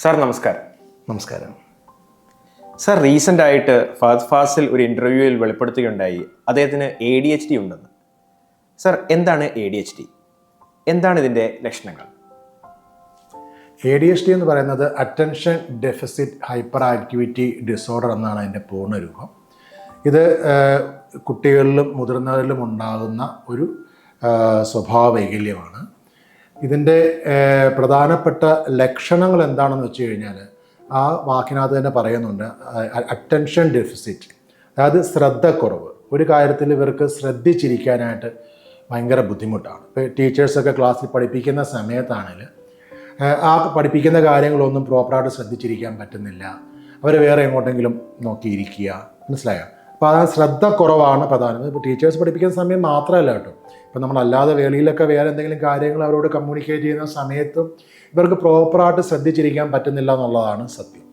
Sir നമസ്കാരം. നമസ്കാരം sir, recent ആയിട്ട് ഫഹദ് ഫാസിൽ ഒരു ഇൻ്റർവ്യൂവിൽ വെളിപ്പെടുത്തുകയുണ്ടായി അദ്ദേഹത്തിന് ADHD ഉണ്ടെന്ന്. സാർ, എന്താണ് ADHD? എന്താണ് ഇതിൻ്റെ ലക്ഷണങ്ങൾ? ADHD എന്ന് പറയുന്നത് attention deficit hyper activity disorder എന്നാണ് അതിൻ്റെ പൂർണ്ണരൂപം. ഇത് കുട്ടികളിലും മുതിർന്നവരിലും ഉണ്ടാകുന്ന ഒരു സ്വഭാവ വൈകല്യമാണ്. ഇതിൻ്റെ പ്രധാനപ്പെട്ട ലക്ഷണങ്ങൾ എന്താണെന്ന് വെച്ച് കഴിഞ്ഞാൽ ആ വാക്കിനകത്ത് തന്നെ പറയുന്നുണ്ട്, അറ്റൻഷൻ ഡെഫിസിറ്റ്, അതായത് ശ്രദ്ധക്കുറവ്. ഒരു കാര്യത്തിൽ ഇവർക്ക് ശ്രദ്ധിച്ചിരിക്കാനായിട്ട് ഭയങ്കര ബുദ്ധിമുട്ടാണ്. ഇപ്പോൾ ടീച്ചേഴ്സൊക്കെ ക്ലാസ്സിൽ പഠിപ്പിക്കുന്ന സമയത്താണെങ്കിൽ ആ പഠിപ്പിക്കുന്ന കാര്യങ്ങളൊന്നും പ്രോപ്പറായിട്ട് ശ്രദ്ധിച്ചിരിക്കാൻ പറ്റുന്നില്ല. അവർ വേറെ എങ്ങോട്ടെങ്കിലും നോക്കിയിരിക്കുക, മനസ്സിലായോ? അപ്പോൾ ആ ശ്രദ്ധ കുറവാണ് പ്രധാനം. ഇപ്പോൾ ടീച്ചേഴ്സ് പഠിപ്പിക്കുന്ന സമയം മാത്രമല്ല കേട്ടോ, ഇപ്പം നമ്മളല്ലാതെ വേളിയിലൊക്കെ വേറെ എന്തെങ്കിലും കാര്യങ്ങൾ അവരോട് കമ്മ്യൂണിക്കേറ്റ് ചെയ്യുന്ന സമയത്തും ഇവർക്ക് പ്രോപ്പറായിട്ട് ശ്രദ്ധിച്ചിരിക്കാൻ പറ്റുന്നില്ല എന്നുള്ളതാണ് സത്യം.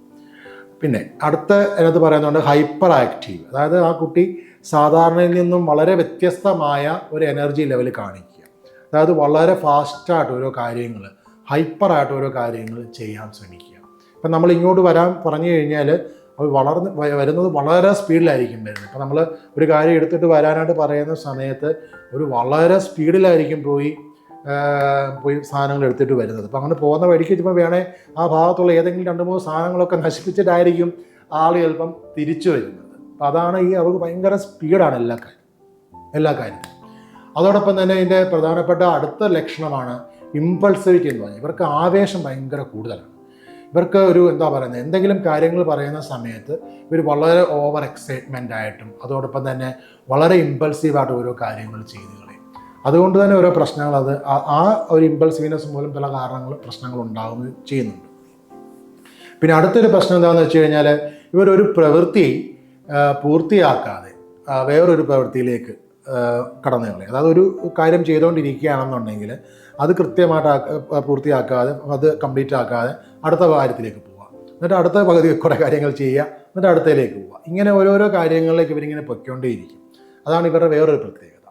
പിന്നെ അടുത്ത അതിനകത്ത് പറയുന്നുണ്ട് ഹൈപ്പർ ആക്റ്റീവ്, അതായത് ആ കുട്ടി സാധാരണയിൽ നിന്നും വളരെ വ്യത്യസ്തമായ ഒരു എനർജി ലെവൽ കാണിക്കുക. അതായത് വളരെ ഫാസ്റ്റായിട്ട് ഓരോ കാര്യങ്ങൾ, ഹൈപ്പറായിട്ട് ഓരോ കാര്യങ്ങൾ ചെയ്യാൻ ശ്രമിക്കുക. ഇപ്പം നമ്മൾ ഇങ്ങോട്ട് വരാൻ പറഞ്ഞു കഴിഞ്ഞാൽ അത് വരുന്നത് വളരെ സ്പീഡിലായിരിക്കും വരുന്നത്. ഇപ്പോൾ നമ്മൾ ഒരു കാര്യം എടുത്തിട്ട് വരാനായിട്ട് പറയുന്ന സമയത്ത് ഒരു വളരെ സ്പീഡിലായിരിക്കും പോയി സാധനങ്ങൾ എടുത്തിട്ട് വരുന്നത്. അപ്പോൾ അങ്ങനെ പോകുന്ന വഴിക്ക് ഇപ്പോൾ വേണേൽ ആ ഭാഗത്തുള്ള ഏതെങ്കിലും 2-3 സാധനങ്ങളൊക്കെ നശിപ്പിച്ചിട്ടായിരിക്കും ആൾ ചിലപ്പം തിരിച്ചു വരുന്നത്. അപ്പോൾ അതാണ് അവർക്ക് ഭയങ്കര സ്പീഡാണ് എല്ലാ കാര്യത്തിലും. അതോടൊപ്പം തന്നെ ഇതിൻ്റെ പ്രധാനപ്പെട്ട അടുത്ത ലക്ഷണമാണ് ഇമ്പൾസിവിറ്റി എന്ന് പറഞ്ഞാൽ ഇവർക്ക് ആവേശം ഭയങ്കര കൂടുതലാണ്. ഇവർക്ക് എന്തെങ്കിലും കാര്യങ്ങൾ പറയുന്ന സമയത്ത് ഇവർ വളരെ ഓവർ എക്സൈറ്റ്മെൻ്റ് ആയിട്ടും അതോടൊപ്പം തന്നെ വളരെ ഇമ്പൾസീവായിട്ട് ഓരോ കാര്യങ്ങൾ ചെയ്തു കളയും. അതുകൊണ്ട് തന്നെ ഓരോ പ്രശ്നങ്ങൾ ആ ഒരു ഇമ്പൾസീവ്നെസ് മൂലം പല പ്രശ്നങ്ങൾ ഉണ്ടാകുകയും ചെയ്യുന്നുണ്ട്. പിന്നെ അടുത്തൊരു പ്രശ്നം എന്താണെന്ന് വെച്ച് കഴിഞ്ഞാൽ ഇവരൊരു പ്രവൃത്തി പൂർത്തിയാക്കാതെ വേറൊരു പ്രവൃത്തിയിലേക്ക് കടന്നു കളയും. അതായത് ഒരു കാര്യം ചെയ്തുകൊണ്ടിരിക്കുകയാണെന്നുണ്ടെങ്കിൽ അത് കൃത്യമായിട്ട് പൂർത്തിയാക്കാതെ അത് കംപ്ലീറ്റ് ആക്കാതെ അടുത്ത കാര്യത്തിലേക്ക് പോവുക, എന്നിട്ട് അടുത്ത പകുതി കുറേ കാര്യങ്ങൾ ചെയ്യുക, എന്നിട്ട് അടുത്തതിലേക്ക് പോവുക. ഇങ്ങനെ ഓരോരോ കാര്യങ്ങളിലേക്ക് ഇവരിങ്ങനെ പൊയ്ക്കൊണ്ടേയിരിക്കും. അതാണ് ഇവരുടെ വേറൊരു പ്രത്യേകത.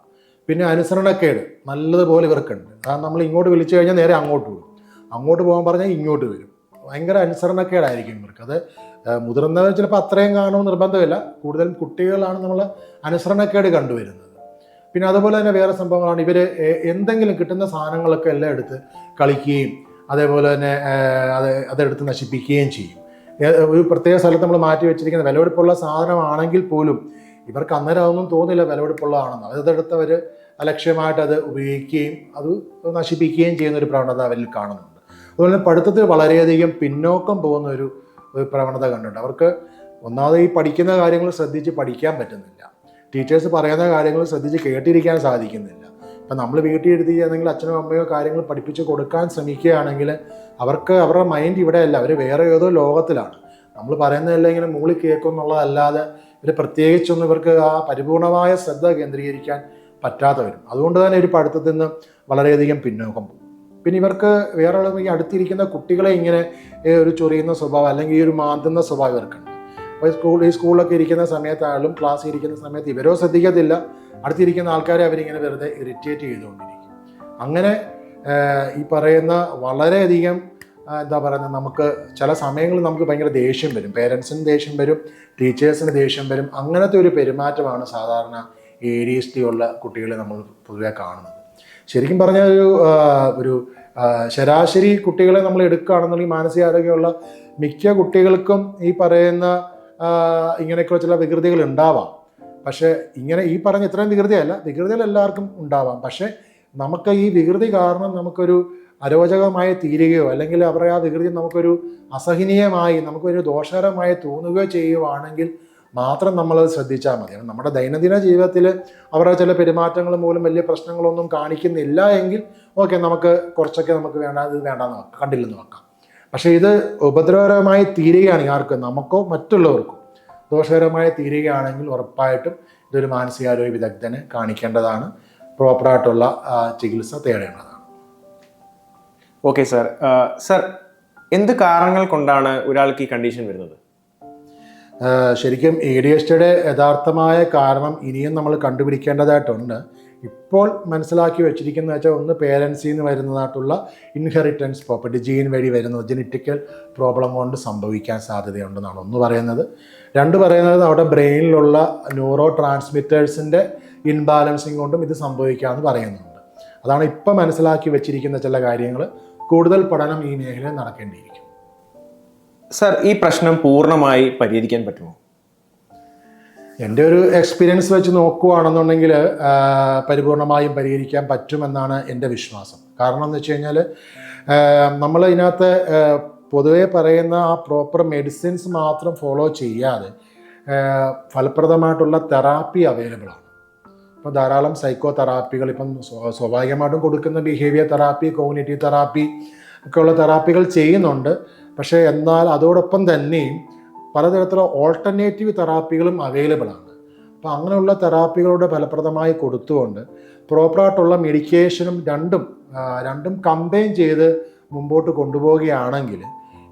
പിന്നെ അനുസരണക്കേട് നല്ലതുപോലെ ഇവർക്കുണ്ട്. അതാണ് നമ്മൾ ഇങ്ങോട്ട് വിളിച്ചു കഴിഞ്ഞാൽ നേരെ അങ്ങോട്ട് വിടും, അങ്ങോട്ട് പോകാൻ പറഞ്ഞാൽ ഇങ്ങോട്ട് വരും. ഭയങ്കര അനുസരണക്കേടായിരിക്കും ഇവർക്ക്. അത് മുതിർന്നവർ ചിലപ്പോൾ അത്രയും കാണുമെന്ന് നിർബന്ധമില്ല, കൂടുതലും കുട്ടികളാണ് നമ്മൾ അനുസരണക്കേട് കണ്ടുവരുന്നത്. പിന്നെ അതുപോലെ തന്നെ വേറെ സംഭവങ്ങളാണ്, ഇവർ എന്തെങ്കിലും കിട്ടുന്ന സാധനങ്ങളൊക്കെ എല്ലാം എടുത്ത് കളിക്കുകയും അതേപോലെ തന്നെ അതെടുത്ത് നശിപ്പിക്കുകയും ചെയ്യും. ഒരു പ്രത്യേക സ്ഥലത്ത് നമ്മൾ മാറ്റി വെച്ചിരിക്കുന്ന വിലപിടിപ്പുള്ള സാധനമാണെങ്കിൽ പോലും ഇവർക്ക് അന്നേരം അതൊന്നും തോന്നില്ല വിലപിടിപ്പുള്ളതാണെന്ന്. അതെടുത്ത് അവർ അലക്ഷ്യമായിട്ട് അത് ഉപയോഗിക്കുകയും അത് നശിപ്പിക്കുകയും ചെയ്യുന്ന ഒരു പ്രവണത അവരിൽ കാണുന്നുണ്ട്. അതുപോലെ പഠിത്തത്തിൽ വളരെയധികം പിന്നോക്കം പോകുന്ന ഒരു പ്രവണത കണ്ടിട്ടുണ്ട്. അവർക്ക് ഒന്നാമത് ഈ പഠിക്കുന്ന കാര്യങ്ങൾ ശ്രദ്ധിച്ച് പഠിക്കാൻ പറ്റുന്നില്ല, ടീച്ചേഴ്സ് പറയുന്ന കാര്യങ്ങൾ ശ്രദ്ധിച്ച് കേട്ടിരിക്കാൻ സാധിക്കുന്നില്ല. ഇപ്പം നമ്മൾ വീട്ടിൽ ഇരുത്തിയാണെങ്കിൽ അച്ഛനോ അമ്മയോ കാര്യങ്ങൾ പഠിപ്പിച്ച് കൊടുക്കാൻ ശ്രമിക്കുകയാണെങ്കിൽ അവർക്ക് അവരുടെ മൈൻഡ് ഇവിടെയല്ല, അവർ വേറെ ഏതോ ലോകത്തിലാണ്. നമ്മൾ പറയുന്നതെല്ലാം ഇങ്ങനെ മൂളി കേൾക്കും എന്നുള്ളതല്ലാതെ ഇവർ പ്രത്യേകിച്ചൊന്നും ഇവർക്ക് ആ പരിപൂർണമായ ശ്രദ്ധ കേന്ദ്രീകരിക്കാൻ പറ്റാതെ വരും. അതുകൊണ്ട് തന്നെ ഒരു പഠിത്തത്തിൽ നിന്ന് വളരെയധികം പിന്നോക്കം പോകും. പിന്നെ ഇവർക്ക് വേറെ ഈ അടുത്തിരിക്കുന്ന കുട്ടികളെ ഇങ്ങനെ ഒരു ചൊറിയുന്ന സ്വഭാവം അല്ലെങ്കിൽ ഈ ഒരു മാന്തുന്ന സ്വഭാവം ഇവർക്കുണ്ട്. അപ്പോൾ സ്കൂളിലൊക്കെ ഇരിക്കുന്ന സമയത്തായാലും ക്ലാസ്സിൽ ഇരിക്കുന്ന സമയത്ത് ഇവരോ ശ്രദ്ധിക്കത്തില്ല, അടുത്തിരിക്കുന്ന ആൾക്കാരെ അവരിങ്ങനെ വെറുതെ ഇറിറ്റേറ്റ് ചെയ്തുകൊണ്ടിരിക്കും. അങ്ങനെ ഈ പറയുന്ന വളരെയധികം നമുക്ക് ചില സമയങ്ങളിൽ നമുക്ക് ഭയങ്കര ദേഷ്യം വരും, പേരൻസിന് ദേഷ്യം വരും, ടീച്ചേഴ്സിന് ദേഷ്യം വരും. അങ്ങനത്തെ ഒരു പെരുമാറ്റമാണ് സാധാരണ ADHD ഉള്ള കുട്ടികളെ നമ്മൾ പൊതുവെ കാണുന്നത്. ശരിക്കും പറഞ്ഞാൽ ഒരു ശരാശരി കുട്ടികളെ നമ്മൾ എടുക്കുകയാണെന്നുണ്ടെങ്കിൽ മാനസികാരോഗ്യമുള്ള മിക്ക കുട്ടികൾക്കും ഈ പറയുന്ന ഇങ്ങനെയൊക്കെ ചില വികൃതികൾ ഉണ്ടാവാം. പക്ഷേ ഇങ്ങനെ ഈ പറഞ്ഞ ഇത്രയും വികൃതികൾ എല്ലാവർക്കും ഉണ്ടാവാം. പക്ഷേ നമുക്ക് ഈ വികൃതി കാരണം നമുക്കൊരു അരോചകമായി തീരുകയോ അല്ലെങ്കിൽ അവരുടെ ആ വികൃതി നമുക്കൊരു അസഹനീയമായി നമുക്കൊരു ദോഷകരമായി തോന്നുകയോ ചെയ്യുവാണെങ്കിൽ മാത്രം നമ്മളത് ശ്രദ്ധിച്ചാൽ മതി. നമ്മുടെ ദൈനംദിന ജീവിതത്തിൽ അവരുടെ ചില പെരുമാറ്റങ്ങൾ മൂലം വലിയ പ്രശ്നങ്ങളൊന്നും കാണിക്കുന്നില്ല എങ്കിൽ ഓക്കെ, നമുക്ക് കുറച്ചൊക്കെ നമുക്ക് വേണ്ടെന്ന് വെക്കാം, കണ്ടില്ലെന്ന് വെക്കാം. പക്ഷേ ഇത് ഉപദ്രവകരമായി തീരുകയാണെങ്കിൽ ആർക്കും, നമുക്കോ മറ്റുള്ളവർക്കോ ദോഷകരമായി തീരുകയാണെങ്കിൽ ഉറപ്പായിട്ടും ഇതൊരു മാനസികാരോഗ്യ വിദഗ്ധനെ കാണിക്കേണ്ടതാണ്, പ്രോപ്പറായിട്ടുള്ള ചികിത്സ തേടേണ്ടതാണ്. Okay sir. സാർ, എന്ത് കാരണങ്ങൾ കൊണ്ടാണ് ഒരാൾക്ക് ഈ കണ്ടീഷൻ വരുന്നത്? ശരിക്കും ADHDയുടെ യഥാർത്ഥമായ കാരണം ഇനിയും നമ്മൾ കണ്ടുപിടിക്കേണ്ടതായിട്ടുണ്ട്. ഇപ്പോൾ മനസ്സിലാക്കി വെച്ചിരിക്കുന്നത് വെച്ചാൽ ഒന്ന് പേരൻസിൽ നിന്ന് വരുന്നതായിട്ടുള്ള ഇൻഹെറിറ്റൻസ് പ്രോപ്പർട്ടി, ജീൻ വഴി വരുന്നത്, ജെനറ്റിക്കൽ പ്രോബ്ലം കൊണ്ട് സംഭവിക്കാൻ സാധ്യതയുണ്ടെന്നാണ് ഒന്ന് പറയുന്നത്. രണ്ട് പറയുന്നത് അവിടെ ബ്രെയിനിലുള്ള ന്യൂറോ ട്രാൻസ്മിറ്റേഴ്സിൻ്റെ ഇൻബാലൻസിങ് കൊണ്ടും ഇത് സംഭവിക്കാമെന്ന് പറയുന്നുണ്ട്. അതാണ് ഇപ്പോൾ മനസ്സിലാക്കി വെച്ചിരിക്കുന്ന ചില കാര്യങ്ങൾ. കൂടുതൽ പഠനം ഈ മേഖലയിൽ നടക്കേണ്ടിയിരിക്കും. സർ, ഈ പ്രശ്നം പൂർണ്ണമായി പരിഹരിക്കാൻ പറ്റുമോ? എൻ്റെ ഒരു എക്സ്പീരിയൻസ് വെച്ച് നോക്കുകയാണെന്നുണ്ടെങ്കിൽ പരിപൂർണമായും പരിഹരിക്കാൻ പറ്റുമെന്നാണ് എൻ്റെ വിശ്വാസം. കാരണം എന്ന് വെച്ച് കഴിഞ്ഞാൽ നമ്മൾ ഇതിനകത്ത് പൊതുവെ പറയുന്ന ആ പ്രോപ്പർ മെഡിസിൻസ് മാത്രം ഫോളോ ചെയ്യാതെ ഫലപ്രദമായിട്ടുള്ള തെറാപ്പി അവൈലബിൾ ആണ്. ഇപ്പോൾ ധാരാളം സൈക്കോ തെറാപ്പികൾ ഇപ്പം സ്വാഭാവികമായിട്ടും കൊടുക്കുന്ന ബിഹേവിയർ തെറാപ്പി, കോഗ്നിറ്റീവ് തെറാപ്പി ഒക്കെയുള്ള തെറാപ്പികൾ ചെയ്യുന്നുണ്ട്. പക്ഷേ എന്നാൽ അതോടൊപ്പം തന്നെയും പലതരത്തിലുള്ള ഓൾട്ടർനേറ്റീവ് തെറാപ്പികളും അവൈലബിൾ ആണ്. അപ്പോൾ അങ്ങനെയുള്ള തെറാപ്പികളുടെ ഫലപ്രദമായി കൊടുത്തുകൊണ്ട് പ്രോപ്പറായിട്ടുള്ള മെഡിക്കേഷനും രണ്ടും കമ്പൈൻ ചെയ്ത് മുമ്പോട്ട് കൊണ്ടുപോവുകയാണെങ്കിൽ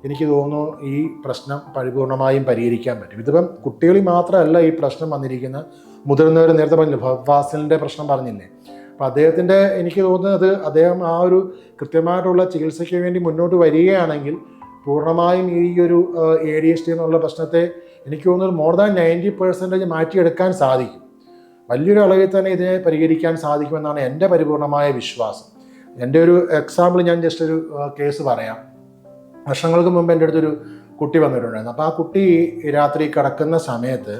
എനിക്ക് തോന്നുന്നു ഈ പ്രശ്നം പരിപൂർണമായും പരിഹരിക്കാൻ പറ്റും. ഇതിപ്പം കുട്ടികളിൽ മാത്രമല്ല ഈ പ്രശ്നം വന്നിരിക്കുന്നത്, മുതിർന്നവർ നേരത്തെ പറഞ്ഞില്ലേ, ഫഹദ് ഫാസിലിൻ്റെ പ്രശ്നം പറഞ്ഞില്ലേ. അപ്പോൾ അദ്ദേഹത്തിൻ്റെ എനിക്ക് തോന്നുന്നത് അദ്ദേഹം ആ ഒരു കൃത്യമായിട്ടുള്ള ചികിത്സയ്ക്ക് വേണ്ടി മുന്നോട്ട് വരികയാണെങ്കിൽ പൂർണ്ണമായും ഈ ഒരു ADHD എന്നുള്ള പ്രശ്നത്തെ എനിക്ക് തോന്നുന്നത് മോർ ദാൻ 90% മാറ്റിയെടുക്കാൻ സാധിക്കും. വലിയൊരു അളവിൽ തന്നെ ഇതിനെ പരിഹരിക്കാൻ സാധിക്കുമെന്നാണ് എൻ്റെ പരിപൂർണമായ വിശ്വാസം. എൻ്റെ ഒരു എക്സാമ്പിൾ ഞാൻ ജസ്റ്റ് ഒരു കേസ് പറയാം. വർഷങ്ങൾക്ക് മുമ്പ് എൻ്റെ അടുത്തൊരു കുട്ടി വന്നിട്ടുണ്ടായിരുന്നു. അപ്പോൾ ആ കുട്ടി രാത്രി കിടക്കുന്ന സമയത്ത്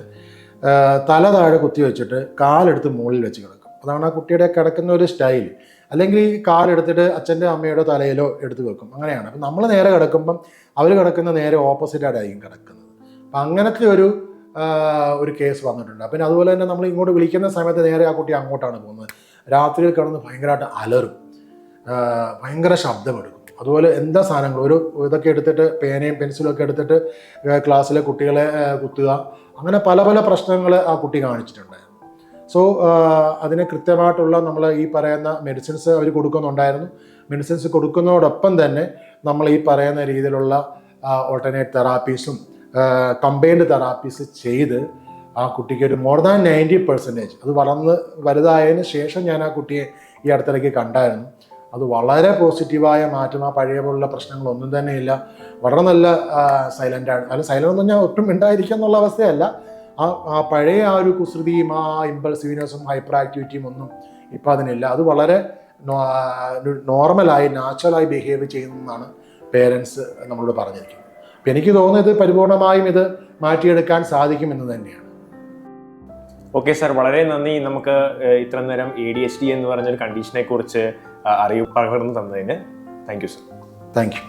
തല താഴെ കുത്തി വെച്ചിട്ട് കാലെടുത്ത് മുകളിൽ വെച്ച് കിടക്കും. അതാണ് ആ കുട്ടിയുടെ കിടക്കുന്ന ഒരു സ്റ്റൈൽ. അല്ലെങ്കിൽ ഈ കാലെടുത്തിട്ട് അച്ഛൻ്റെ അമ്മയുടെ തലയിലോ എടുത്ത് വെക്കും, അങ്ങനെയാണ്. അപ്പം നമ്മൾ നേരെ കിടക്കുമ്പം അവർ കിടക്കുന്ന നേരെ ഓപ്പോസിറ്റായിട്ടായിരിക്കും കിടക്കുന്നത്. അപ്പം അങ്ങനത്തെ ഒരു കേസ് വന്നിട്ടുണ്ട്. അപ്പം അതുപോലെ തന്നെ നമ്മൾ ഇങ്ങോട്ട് വിളിക്കുന്ന സമയത്ത് നേരെ ആ കുട്ടി അങ്ങോട്ടാണ് പോകുന്നത്. രാത്രിയിൽ കിടന്ന് ഭയങ്കരമായിട്ട് അലറും, ഭയങ്കര ശബ്ദമെടുക്കും. അതുപോലെ എന്താ സാധനങ്ങൾ ഇതൊക്കെ എടുത്തിട്ട് പേനയും പെൻസിലും ഒക്കെ എടുത്തിട്ട് ക്ലാസ്സിലെ കുട്ടികളെ കുത്തുക, അങ്ങനെ പല പല പ്രശ്നങ്ങൾ ആ കുട്ടി കാണിച്ചിട്ടുണ്ടായിരുന്നു. സോ അതിന് കൃത്യമായിട്ടുള്ള നമ്മൾ ഈ പറയുന്ന മെഡിസിൻസ് അവർ കൊടുക്കുന്നുണ്ടായിരുന്നു. മെഡിസിൻസ് കൊടുക്കുന്നതോടൊപ്പം തന്നെ നമ്മൾ ഈ പറയുന്ന രീതിയിലുള്ള ഓൾട്ടർനേറ്റ് തെറാപ്പീസും കമ്പൈൻഡ് തെറാപ്പീസ് ചെയ്ത് ആ കുട്ടിക്ക് ഒരു മോർ ദാൻ 90% അത് വളർന്ന് വലുതായതിന് ശേഷം ഞാൻ ആ കുട്ടിയെ ഈ അടുത്തിടയ്ക്ക് കണ്ടായിരുന്നു. അത് വളരെ പോസിറ്റീവായ മാറ്റം, ആ പഴയ പോലുള്ള പ്രശ്നങ്ങളൊന്നും തന്നെ ഇല്ല. വളരെ നല്ല സൈലൻ്റാണ്. അല്ല, സൈലൻ്റ് എന്ന് പറഞ്ഞാൽ ഒട്ടും ഉണ്ടായിരിക്കുക എന്നുള്ള അവസ്ഥയല്ല. ആ പഴയ ആ ഒരു കുസൃതിയും ആ ഇമ്പൾസീവ്നെസ്സും ഹൈപ്പർ ആക്ടിവിറ്റിയും ഒന്നും ഇപ്പം അതിനില്ല. അത് വളരെ നോർമലായി നാച്ചുറലായി ബിഹേവ് ചെയ്യുന്നതെന്നാണ് പേരൻസ് നമ്മളോട് പറഞ്ഞിരിക്കുന്നത്. അപ്പം എനിക്ക് തോന്നുന്നത് പരിപൂർണമായും ഇത് മാറ്റിയെടുക്കാൻ സാധിക്കുമെന്ന് തന്നെയാണ്. ഓക്കെ സാർ, വളരെ നന്ദി. നമുക്ക് ഇത്ര നേരം ADHD എന്ന് പറഞ്ഞൊരു കണ്ടീഷനെ കുറിച്ച് അറിവ് പകർന്നു തന്നതിന് thank you sir. Thank you.